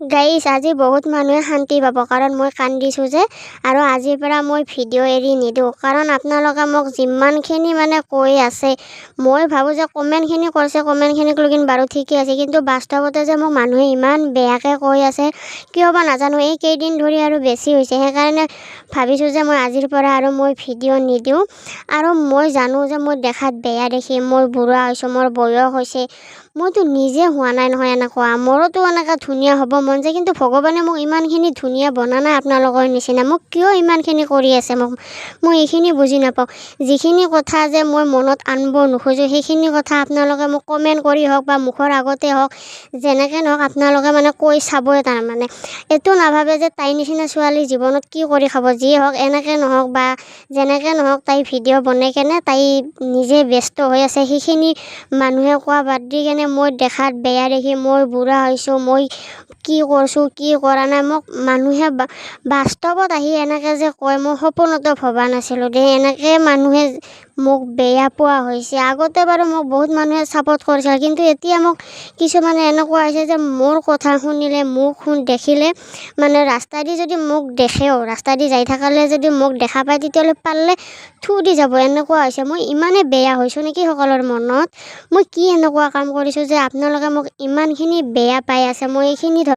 গাইছ আজি বহুত মানুহে শান্তি পাব কাৰণ মই কান্দিছোঁ যে আৰু আজিৰ পৰা মই ভিডিঅ' এৰি নিদিওঁ কাৰণ আপোনালোকে মোক যিমানখিনি কৈ আছে মই ভাবোঁ যে কমেণ্টখিনি কৰিছে কমেণ্টখিনিক লৈ কিন্তু বাৰু ঠিকেই আছে কিন্তু বাস্তৱতে যে মোক মানুহে ইমান বেয়াকৈ কৈ আছে কিয় বা নাজানো এই কেইদিন ধৰি আৰু বেছি হৈছে সেইকাৰণে ভাবিছোঁ যে মই আজিৰ পৰা আৰু মই ভিডিঅ' নিদিওঁ আৰু মই জানো যে মই দেখাত বেয়া দেখি মই বুঢ়া হৈছোঁ মোৰ বয়স হৈছে মইতো নিজে হোৱা নাই নহয় এনেকুৱা মোৰোতো এনেকৈ ধুনীয়া হ'ব মন যায় কিন্তু ভগৱানে মোক ইমানখিনি ধুনীয়া বনা নাই আপোনালোকৰ নিচিনা মোক কিয় ইমানখিনি কৰি আছে মই এইখিনি বুজি নাপাওঁ যিখিনি কথা যে মই মনত আনিব নোখোজোঁ সেইখিনি কথা আপোনালোকে মোক কমেণ্ট কৰি হওক বা মুখৰ আগতে হওক যেনেকৈ নহওক আপোনালোকে কৈ চাবই তাৰমানে এইটো নাভাবে যে তাইৰ নিচিনা ছোৱালী জীৱনত কি কৰি খাব যি হওক এনেকৈ নহওক বা যেনেকৈ নহওক তাই ভিডিঅ' বনাই কেনে তাই নিজে ব্যস্ত হৈ আছে সেইখিনি মানুহে কোৱা বাদ দি কেনে মই দেখাত বেয়া দেখি মই বুঢ়া হৈছোঁ মই কি কৰিছোঁ কি কৰা নাই মোক মানুহে বাস্তৱত আহি এনেকৈ যে কয় মই সপোনতো ভবা নাছিলোঁ দেই এনেকৈ মানুহে মোক বেয়া পোৱা হৈছে আগতে বাৰু মোক বহুত মানুহে ছাপোৰ্ট কৰিছিল কিন্তু এতিয়া মোক কিছুমানে এনেকুৱা হৈছে যে মোৰ কথা শুনিলে মোক দেখিলে ৰাস্তা দি যদি মোক দেখেও ৰাস্তা দি যাই থাকালে যদি মোক দেখা পায় তেতিয়াহ'লে পাৰিলে থু দি যাব এনেকুৱা হৈছে মই ইমানেই বেয়া হৈছোঁ নেকি সকলৰ মনত মই কি এনেকুৱা কাম কৰিছোঁ যে আপোনালোকে মোক ইমানখিনি বেয়া পাই আছে মই এইখিনি